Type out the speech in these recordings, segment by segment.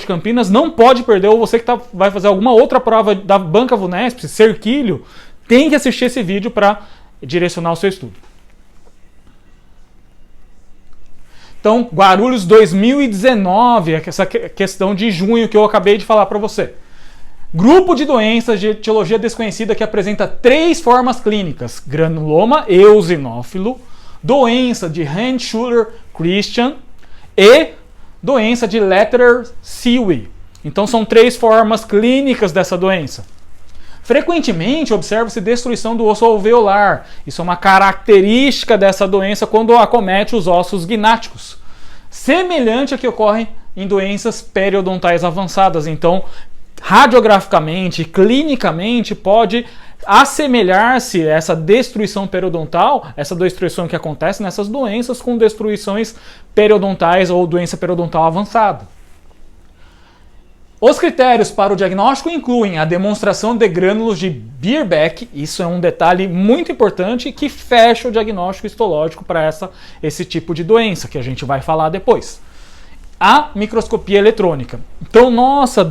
de Campinas não pode perder, ou você que vai fazer alguma outra prova da Banca Vunesp, Cerquilho, tem que assistir esse vídeo para direcionar o seu estudo. Então, Guarulhos 2019, essa questão de junho que eu acabei de falar para você. Grupo de doenças de etiologia desconhecida que apresenta 3 formas clínicas: granuloma eosinófilo, doença de Hand-Schuller-Christian e doença de Lederer-Seaway. Então são 3 formas clínicas dessa doença. Frequentemente observa-se destruição do osso alveolar. Isso é uma característica dessa doença quando acomete os ossos gnáticos, semelhante a que ocorre em doenças periodontais avançadas. Então, radiograficamente, clinicamente, pode assemelhar-se essa destruição periodontal, essa destruição que acontece nessas doenças, com destruições periodontais ou doença periodontal avançada. Os critérios para o diagnóstico incluem a demonstração de grânulos de Birbeck, isso é um detalhe muito importante que fecha o diagnóstico histológico para esse tipo de doença, que a gente vai falar depois. A microscopia eletrônica. Então, nossa,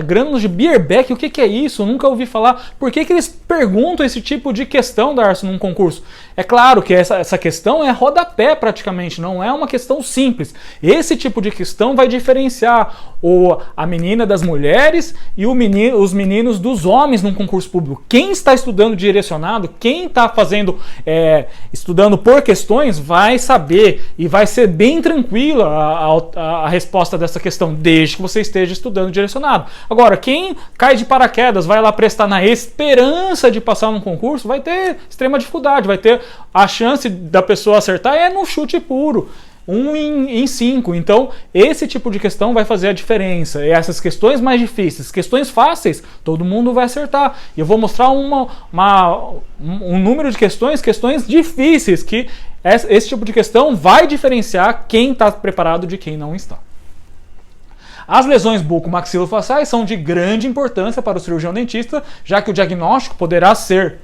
grânulos de Birbeck, o que é isso? Eu nunca ouvi falar. Por que eles perguntam esse tipo de questão, Darcy, num concurso? É claro que essa questão é rodapé praticamente, não é uma questão simples. Esse tipo de questão vai diferenciar a menina das mulheres e os meninos dos homens num concurso público. Quem está estudando direcionado, quem está estudando por questões, vai saber e vai ser bem tranquilo a resposta dessa questão, desde que você esteja estudando direcionado. Agora, quem cai de paraquedas, vai lá prestar na esperança de passar num concurso, vai ter extrema dificuldade, vai ter a chance da pessoa acertar no chute puro, 1 em 5. Então, esse tipo de questão vai fazer a diferença. E essas questões mais difíceis, questões fáceis, todo mundo vai acertar. E eu vou mostrar um número de questões difíceis, que esse tipo de questão vai diferenciar quem está preparado de quem não está. As lesões bucomaxilofaciais são de grande importância para o cirurgião dentista, já que o diagnóstico poderá ser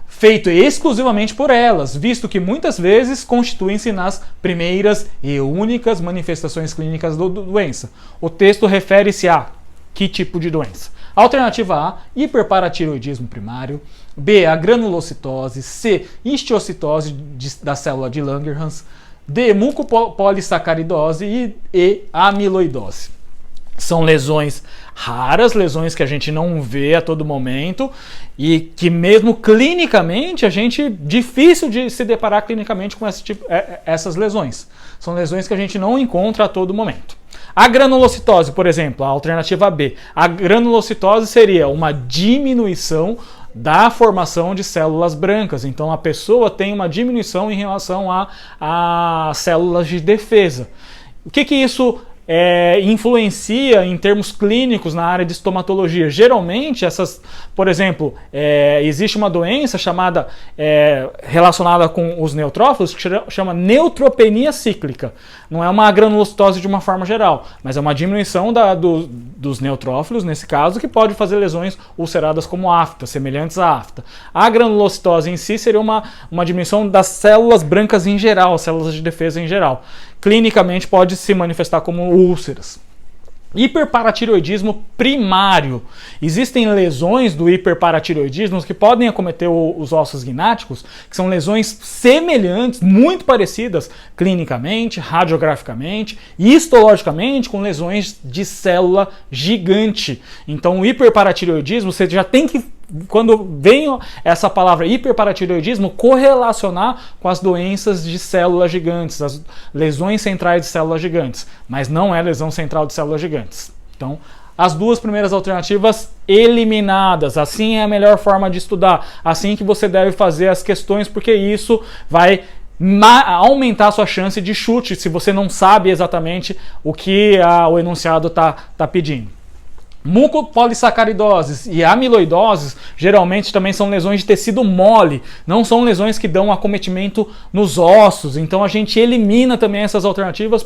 feito exclusivamente por elas, visto que muitas vezes constituem-se nas primeiras e únicas manifestações clínicas da doença. O texto refere-se a que tipo de doença? Alternativa A, hiperparatireoidismo primário. B, a granulocitose. C, histiocitose da célula de Langerhans. D, mucopolissacaridose e E, amiloidose. São lesões raras, lesões que a gente não vê a todo momento e que mesmo clinicamente difícil de se deparar clinicamente com essas lesões. São lesões que a gente não encontra a todo momento. A granulocitose, por exemplo, a alternativa B. A granulocitose seria uma diminuição da formação de células brancas. Então a pessoa tem uma diminuição em relação a células de defesa. O que isso influencia em termos clínicos na área de estomatologia? Geralmente, por exemplo, existe uma doença relacionada com os neutrófilos que chama neutropenia cíclica. Não é uma granulocitose de uma forma geral, mas é uma diminuição dos neutrófilos, nesse caso, que pode fazer lesões ulceradas como afta, semelhantes à afta. A granulocitose em si seria uma diminuição das células brancas em geral, células de defesa em geral. Clinicamente pode se manifestar como úlceras. Hiperparatireoidismo primário. Existem lesões do hiperparatireoidismo que podem acometer os ossos gnáticos, que são lesões semelhantes, muito parecidas clinicamente, radiograficamente e histologicamente com lesões de célula gigante. Então o hiperparatireoidismo, você já tem que, quando vem essa palavra hiperparatireoidismo, correlacionar com as doenças de células gigantes, as lesões centrais de células gigantes, mas não é lesão central de células gigantes. Então, as duas primeiras alternativas eliminadas. Assim é a melhor forma de estudar, assim que você deve fazer as questões, porque isso vai aumentar a sua chance de chute, se você não sabe exatamente o que o enunciado está pedindo. Mucopolissacaridoses e amiloidoses geralmente também são lesões de tecido mole, não são lesões que dão acometimento nos ossos, então a gente elimina também essas alternativas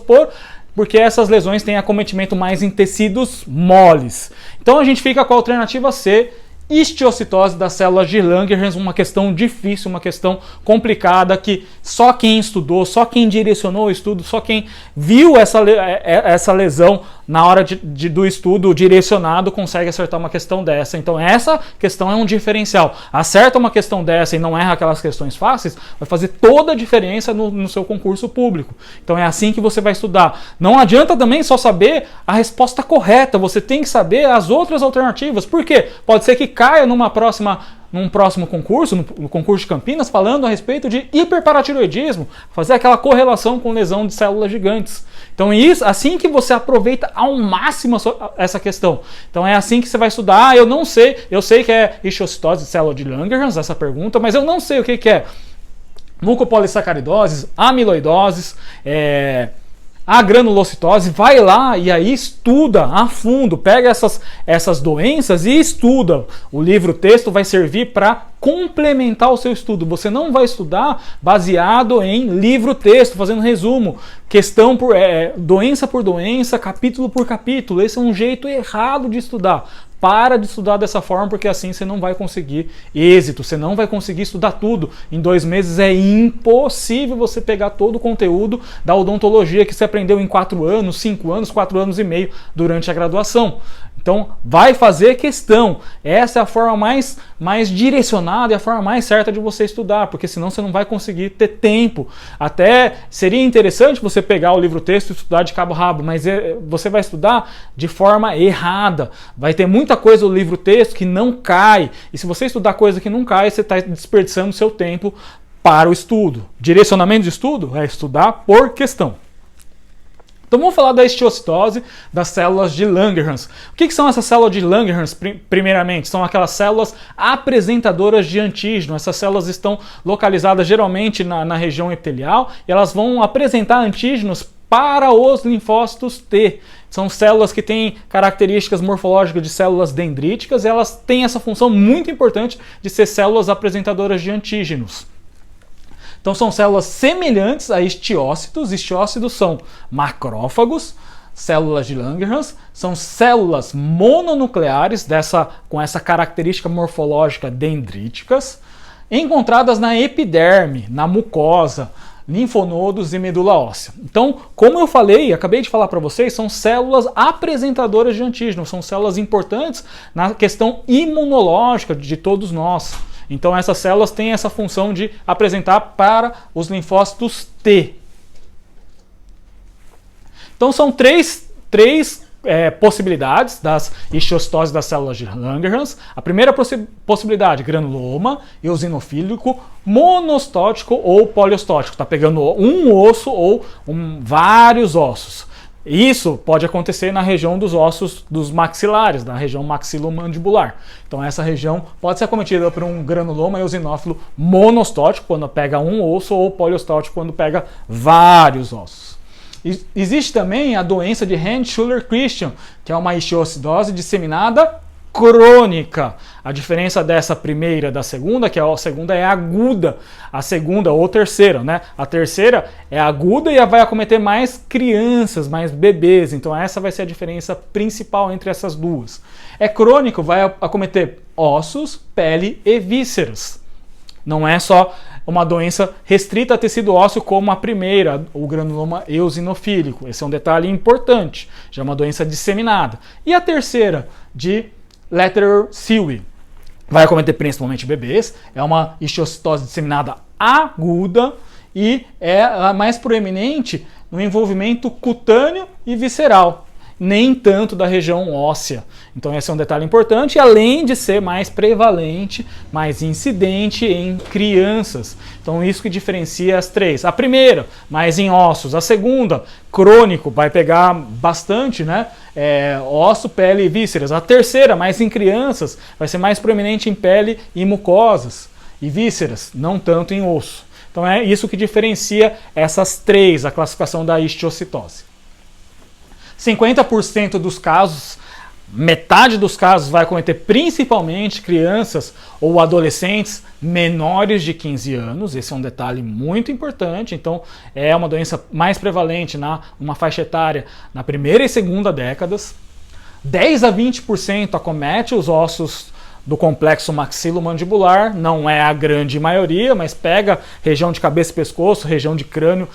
porque essas lesões têm acometimento mais em tecidos moles. Então a gente fica com a alternativa C, histiocitose das células de Langerhans, uma questão difícil, uma questão complicada que só quem estudou, só quem direcionou o estudo, só quem viu essa lesão na hora do estudo direcionado, consegue acertar uma questão dessa. Então essa questão é um diferencial. Acerta uma questão dessa e não erra aquelas questões fáceis, vai fazer toda a diferença no seu concurso público. Então é assim que você vai estudar. Não adianta também só saber a resposta correta, você tem que saber as outras alternativas. Por quê? Pode ser que caia num próximo concurso, no concurso de Campinas, falando a respeito de hiperparatiroidismo, fazer aquela correlação com lesão de células gigantes. Então, assim que você aproveita ao máximo essa questão. Então, é assim que você vai estudar. Eu não sei, eu sei que é histiocytose de célula de Langerhans, essa pergunta, mas eu não sei o que é mucopolissacaridoses, amiloidoses, a granulocitose. Vai lá e aí estuda a fundo, pega essas doenças e estuda. O livro-texto vai servir para complementar o seu estudo. Você não vai estudar baseado em livro-texto, fazendo resumo, questão por doença por doença, capítulo por capítulo. Esse é um jeito errado de estudar. Para de estudar dessa forma, porque assim você não vai conseguir êxito, você não vai conseguir estudar tudo. Em 2 meses é impossível você pegar todo o conteúdo da odontologia que você aprendeu em 4 anos, 5 anos, 4 anos e meio durante a graduação. Então, vai fazer questão. Essa é a forma mais direcionada e a forma mais certa de você estudar, porque senão você não vai conseguir ter tempo. Até seria interessante você pegar o livro-texto e estudar de cabo a rabo, mas você vai estudar de forma errada. Vai ter muita coisa no livro-texto que não cai. E se você estudar coisa que não cai, você está desperdiçando seu tempo para o estudo. Direcionamento de estudo é estudar por questão. Então vamos falar da histiocytose das células de Langerhans. O que são essas células de Langerhans, primeiramente? São aquelas células apresentadoras de antígeno. Essas células estão localizadas geralmente na região epitelial e elas vão apresentar antígenos para os linfócitos T. São células que têm características morfológicas de células dendríticas e elas têm essa função muito importante de ser células apresentadoras de antígenos. Então são células semelhantes a histiócitos. Histiócitos são macrófagos, células de Langerhans, são células mononucleares com essa característica morfológica dendríticas, encontradas na epiderme, na mucosa, linfonodos e medula óssea. Então, como eu falei, acabei de falar para vocês, são células apresentadoras de antígeno, são células importantes na questão imunológica de todos nós. Então essas células têm essa função de apresentar para os linfócitos T. Então são três possibilidades das histiocytoses das células de Langerhans. A primeira possibilidade, granuloma eosinofílico monostótico ou poliostótico. Está pegando um osso ou vários ossos. Isso pode acontecer na região dos ossos dos maxilares, na região maxilomandibular. Então essa região pode ser acometida por um granuloma eosinófilo monostótico, quando pega um osso, ou poliostótico, quando pega vários ossos. Existe também a doença de Hand-Schüller-Christian, que é uma histiocidose disseminada crônica. A diferença dessa primeira da segunda, que a segunda é aguda, a segunda ou terceira, né? A terceira é aguda e vai acometer mais crianças, mais bebês. Então essa vai ser a diferença principal entre essas duas. É crônico, vai acometer ossos, pele e vísceras. Não é só uma doença restrita a tecido ósseo como a primeira, o granuloma eosinofílico. Esse é um detalhe importante, já é uma doença disseminada. E a terceira, de Lederer-Sewe, vai acometer principalmente bebês, é uma histiocytose disseminada aguda e é a mais proeminente no envolvimento cutâneo e visceral, nem tanto da região óssea. Então esse é um detalhe importante, além de ser mais prevalente, mais incidente em crianças. Então isso que diferencia as três. A primeira, mais em ossos. A segunda, crônico, vai pegar bastante, né? Osso, pele e vísceras. A terceira, mais em crianças, vai ser mais proeminente em pele e mucosas e vísceras, não tanto em osso. Então é isso que diferencia essas três, a classificação da histiocytose. 50% dos casos, metade dos casos vai acometer principalmente crianças ou adolescentes menores de 15 anos. Esse é um detalhe muito importante. Então é uma doença mais prevalente numa faixa etária na primeira e segunda décadas. 10 a 20% acomete os ossos do complexo maxilomandibular, não é a grande maioria, mas pega região de cabeça e pescoço, região de crânio,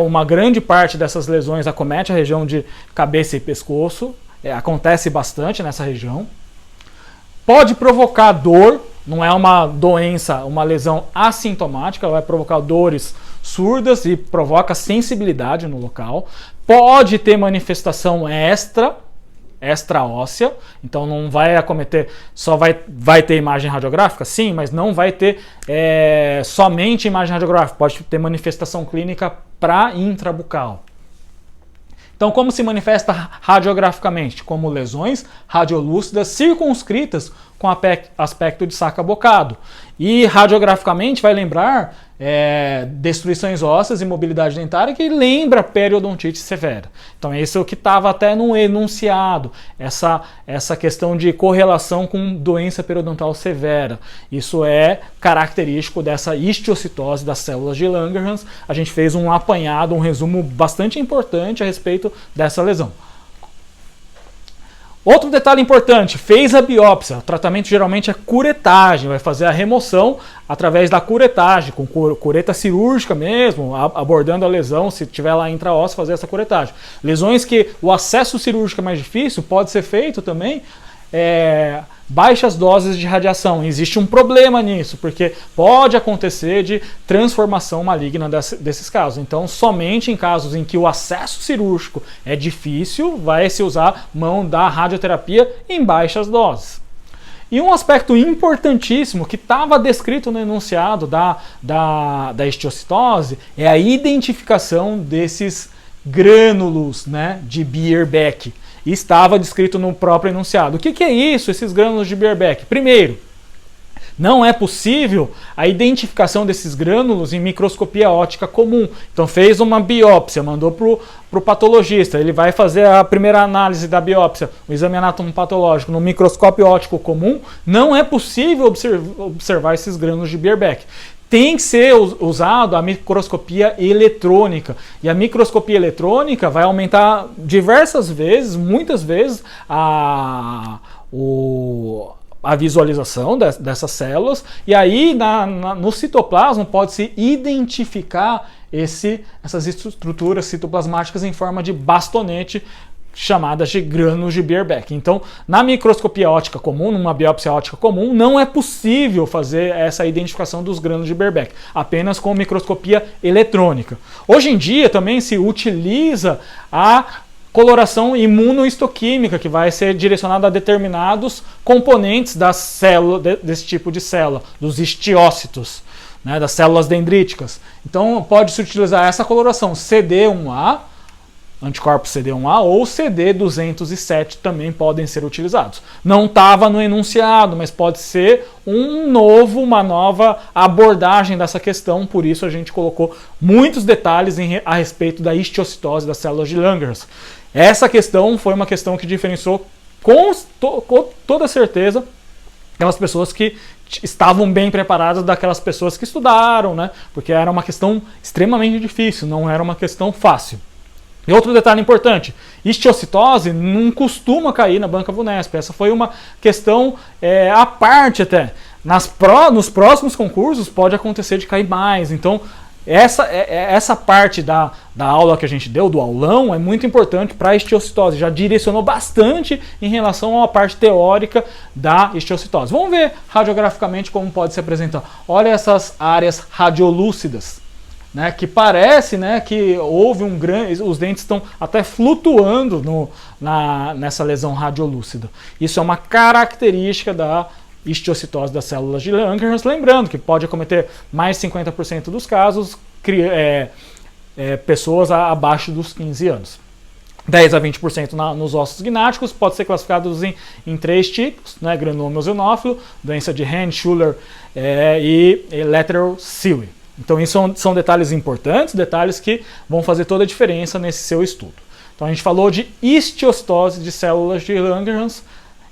uma grande parte dessas lesões acomete a região de cabeça e pescoço, acontece bastante nessa região. Pode provocar dor, não é uma doença, uma lesão assintomática, ela vai provocar dores surdas e provoca sensibilidade no local. Pode ter manifestação extra-óssea, então não vai acometer, só vai ter imagem radiográfica? Sim, mas não vai ter somente imagem radiográfica, pode ter manifestação clínica para intrabucal. Então, como se manifesta radiograficamente? Como lesões radiolúcidas circunscritas com aspecto de saca-bocado. E radiograficamente vai lembrar destruições ósseas e mobilidade dentária, que lembra periodontite severa. Então, isso é o que estava até no enunciado, essa questão de correlação com doença periodontal severa. Isso é característico dessa histiocitose das células de Langerhans. A gente fez um apanhado, um resumo bastante importante a respeito dessa lesão. Outro detalhe importante, fez a biópsia, o tratamento geralmente é curetagem, vai fazer a remoção através da curetagem, com cureta cirúrgica mesmo, abordando a lesão, se tiver lá intraósseo, fazer essa curetagem. Lesões que o acesso cirúrgico é mais difícil, pode ser feito também baixas doses de radiação. Existe um problema nisso, porque pode acontecer de transformação maligna desses casos. Então, somente em casos em que o acesso cirúrgico é difícil, vai se usar mão da radioterapia em baixas doses. E um aspecto importantíssimo que estava descrito no enunciado da histiocitose é a identificação desses grânulos, né, de Bierbeck. E estava descrito no próprio enunciado. O que é isso, esses grânulos de Bierbeck? Primeiro, não é possível a identificação desses grânulos em microscopia óptica comum. Então fez uma biópsia, mandou para o patologista, ele vai fazer a primeira análise da biópsia, o exame anatomopatológico no microscópio óptico comum, não é possível observar esses grânulos de Bierbeck. Tem que ser usado a microscopia eletrônica. E a microscopia eletrônica vai aumentar diversas vezes, muitas vezes, a visualização dessas células. E aí, no citoplasma, pode-se identificar essas estruturas citoplasmáticas em forma de bastonete, chamadas de grânulos de Bierbeck. Então, na microscopia óptica comum, numa biópsia óptica comum, não é possível fazer essa identificação dos grânulos de Bierbeck, apenas com microscopia eletrônica. Hoje em dia também se utiliza a coloração imunohistoquímica, que vai ser direcionada a determinados componentes da célula, desse tipo de célula, dos histiócitos, né, das células dendríticas. Então, pode-se utilizar essa coloração CD1A, anticorpos CD1A ou CD207 também podem ser utilizados. Não estava no enunciado, mas pode ser uma nova abordagem dessa questão, por isso a gente colocou muitos detalhes a respeito da histiocitose das células de Langerhans. Essa questão foi uma questão que diferenciou com toda certeza aquelas pessoas que estavam bem preparadas daquelas pessoas que estudaram, né? Porque era uma questão extremamente difícil, não era uma questão fácil. E outro detalhe importante, histiocitose não costuma cair na banca VUNESP. Essa foi uma questão à parte até. Nos próximos concursos pode acontecer de cair mais. Então, essa parte da aula que a gente deu, do aulão, é muito importante para a histiocitose. Já direcionou bastante em relação à parte teórica da histiocitose. Vamos ver radiograficamente como pode se apresentar. Olha essas áreas radiolúcidas, né, que parece, né, que houve os dentes estão até flutuando nessa lesão radiolúcida. Isso é uma característica da histiocitose das células de Langerhans, lembrando que pode acometer mais de 50% dos casos pessoas abaixo dos 15 anos. 10 a 20% nos ossos gnáticos, pode ser classificados em 3 tipos, né, granuloma eosinófilo, doença de Hand, Schuller e lateral silly. Então isso são detalhes importantes, detalhes que vão fazer toda a diferença nesse seu estudo. Então a gente falou de histiocitose de células de Langerhans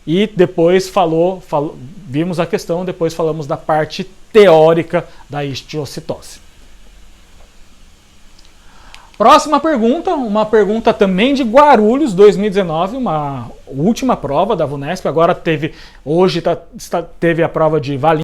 e depois vimos a questão, depois falamos da parte teórica da histiocitose. Próxima pergunta, uma pergunta também de Guarulhos, 2019, uma última prova da VUNESP. Agora hoje teve a prova de Valinhos.